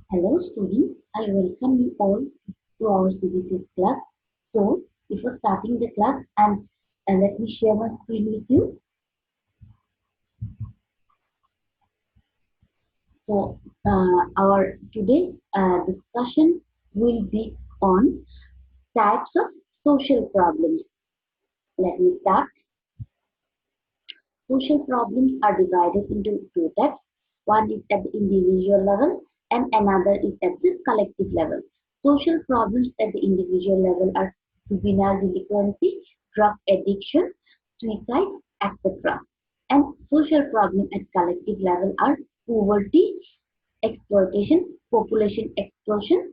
Hello students, I welcome you all to our CBCS class. So, before starting the class, let me share my screen with you. So, our today's discussion will be on types of social problems. Let me start. Social problems are divided into two types. One is at the individual level and another is at the collective level. Social problems at the individual level are juvenile delinquency, drug addiction, suicide, etc. And social problems at collective level are poverty, exploitation, population explosion,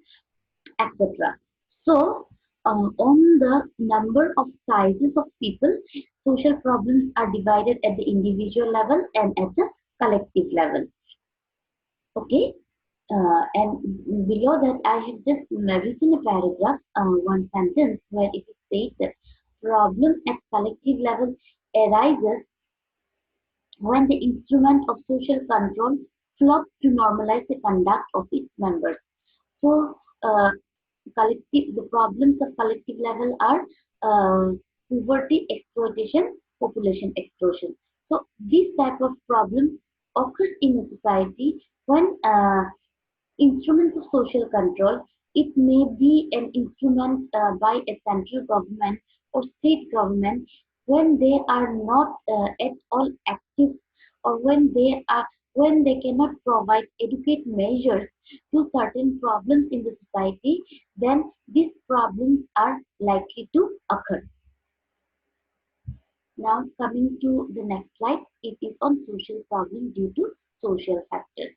etc. So, on the number of sizes of people, social problems are divided at the individual level and at the collective level. Okay, and below that, I have just written a paragraph, one sentence where it states that problem at collective level arises when the instrument of social control flops to normalize the conduct of its members. So, the problems of collective level are poverty, exploitation, population explosion. So this type of problem occurs in a society when instruments of social control, it may be an instrument by a central government or state government when they are not at all active, or when they cannot provide adequate measures to certain problems in the society, then these problems are likely to occur. Now coming to the next slide, it is on social problem due to social factors.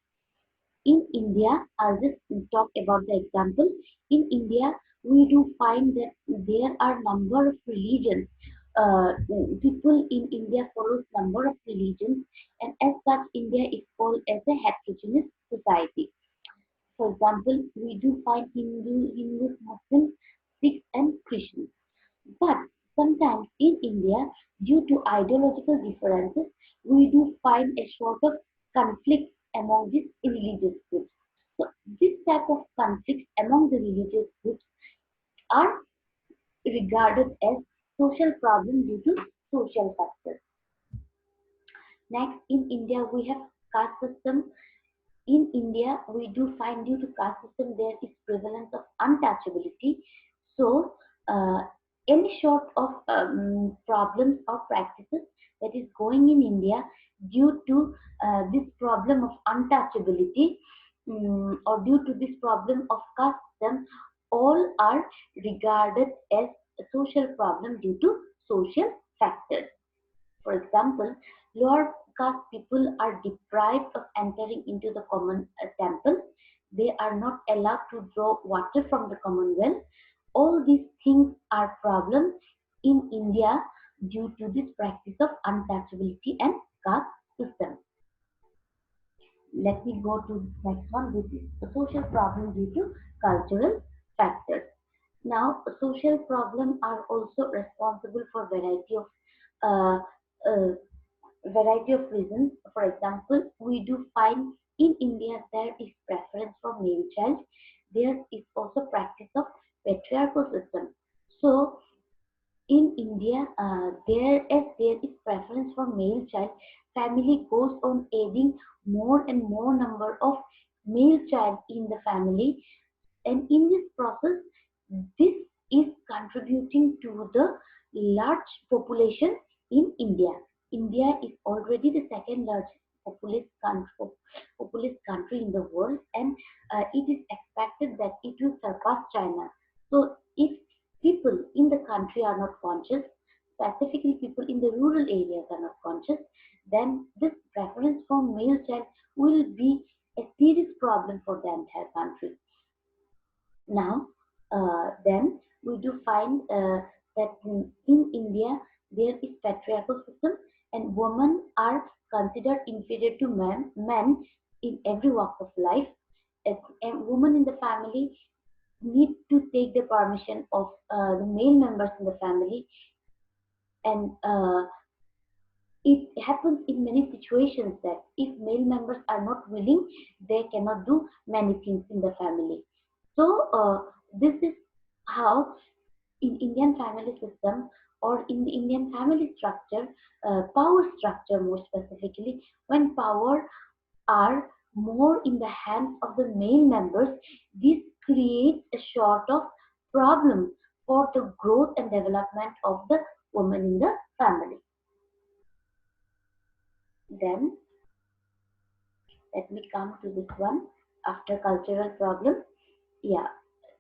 In India, I'll just talk about the example. In India, we do find that there are number of religions. People in India follows number of religions, and as such, India is called as a heterogeneous society. For example, we do find Hindus, Muslims, Sikhs, and Christians. But sometimes in India, due to ideological differences, we do find a sort of conflict among these religious groups. So this type of conflicts among the religious groups are regarded as social problems due to social factors. Next, in India, we have caste system. In India, we do find due to caste system there is prevalence of untouchability. So, any sort of problems or practices that is going in India due to this problem of untouchability, or due to this problem of caste system, all are regarded as a social problem due to social factors. For example, lower caste people are deprived of entering into the common temple. They are not allowed to draw water from the common well. All these things are problems in India due to this practice of untouchability and caste system. Let me go to the next one, which is the social problem due to cultural factors. Now, social problems are also responsible for uh, uh, variety of reasons. For example, we do find in India there is preference for male child. There is also practice of patriarchal system. So in India, there is preference for male child, family goes on adding more and more number of male child in the family, and in this process, this is contributing to the large population in India. India is already the second largest populous country in the world, and it is expected that it will surpass China. So, if people in the country are not conscious, specifically people in the rural areas are not conscious, then this preference for male child will be a serious problem for the entire country. Now, then we do find that in India there is patriarchal system, and women are considered inferior to men in every walk of life. A woman in the family need to take the permission of the male members in the family, and it happens in many situations that if male members are not willing, they cannot do many things in the family. So this is how in Indian family system or in the Indian family structure, power structure more specifically, when power are more in the hands of the male members, this creates a sort of problem for the growth and development of the woman in the family. Then let me come to this one after cultural problem. Yeah,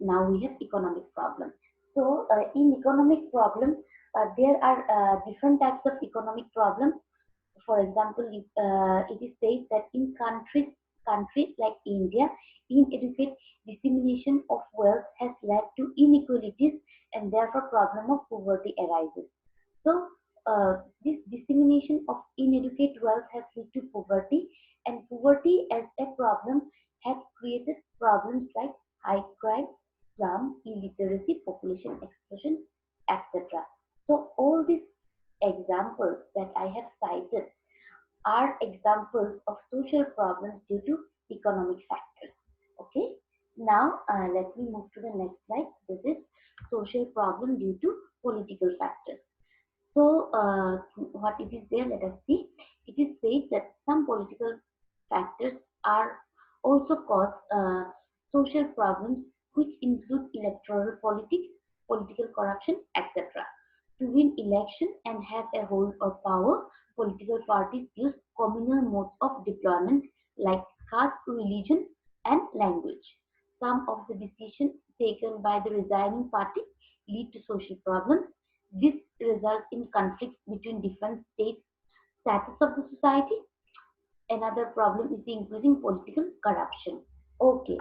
now we have economic problem. So in economic problem, there are different types of economic problem. For example, it is said that in countries like India, inadequate dissemination of wealth has led to inequalities and therefore problem of poverty arises. So this dissemination of inadequate wealth has led to poverty, and poverty as a problem has created problems like high crime, slum, illiteracy, population explosion, etc. So all these examples that I have cited are examples of social problems due to economic factors. Okay. Now let me move to the next slide. This is social problem due to political factors. So what it is there? Let us see. It is said that some political factors are also cause social problems, which include electoral politics, political corruption, etc. To win election and have a hold of power, political parties use communal modes of deployment like caste, religion, and language. Some of the decisions taken by the resigning party lead to social problems. This results in conflicts between different states status of the society. Another problem is the increasing political corruption. Okay,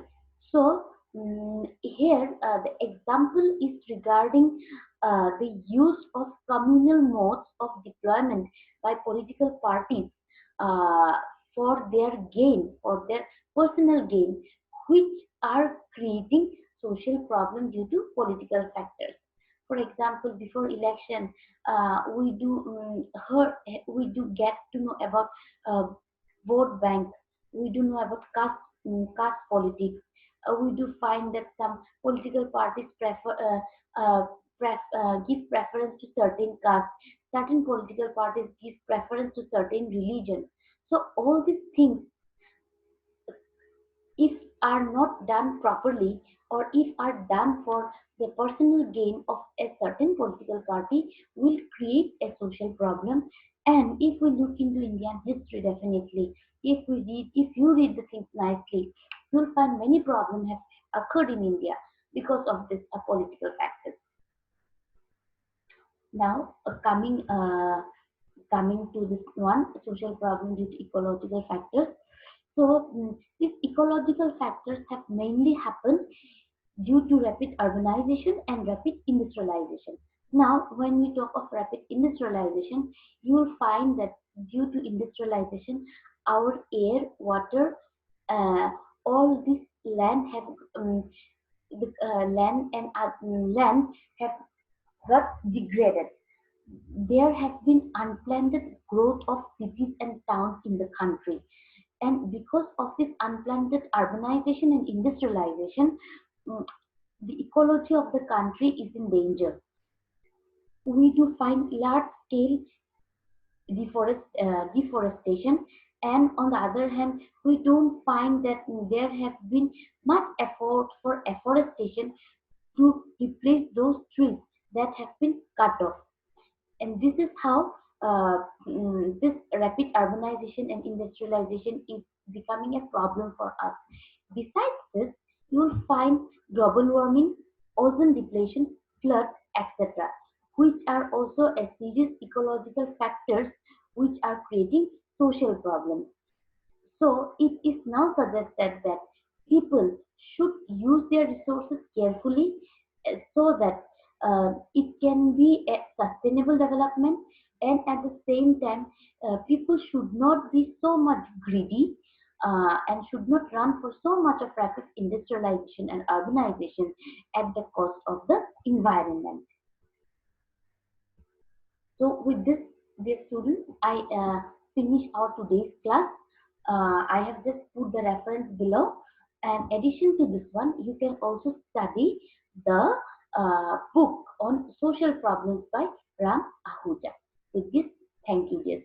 so here the example is regarding the use of communal modes of deployment by political parties uh, for their gain, for their personal gain, which are creating social problem due to political factors. For example, before election, we do get to know about uh, vote bank. We do know about caste politics. We do find that some political parties give preference to certain caste. Certain political parties give preference to certain religion. So all these things, if are not done properly or if are done for the personal gain of a certain political party, will create a social problem. And if we look into Indian history, definitely, if you read the things nicely, you'll find many problems have occurred in India because of this political factors. Now coming to this one, social problem due to ecological factors. So these ecological factors have mainly happened due to rapid urbanization and rapid industrialization. Now, when we talk of rapid industrialization, you will find that due to industrialization, our air, water, uh, all this land have the land have got degraded. There has been unplanned growth of cities and towns in the country, and because of this unplanned urbanization and industrialization, mm, the ecology of the country is in danger. We do find large scale deforestation, and on the other hand, we don't find that there has been much effort for afforestation to replace those trees that have been cut off. And this is how this rapid urbanization and industrialization is becoming a problem for us. Besides this, you will find global warming, ozone depletion, floods, etc., which are also a serious ecological factors which are creating social problems. So it is now suggested that people should use their resources carefully so that it can be a sustainable development, and at the same time people should not be so much greedy and should not run for so much of rapid industrialization and urbanization at the cost of the environment. So with this Dear students, I finished our today's class. I have just put the reference below. And addition to this one, you can also study the book on social problems by Ram Ahuja. With this, thank you, dear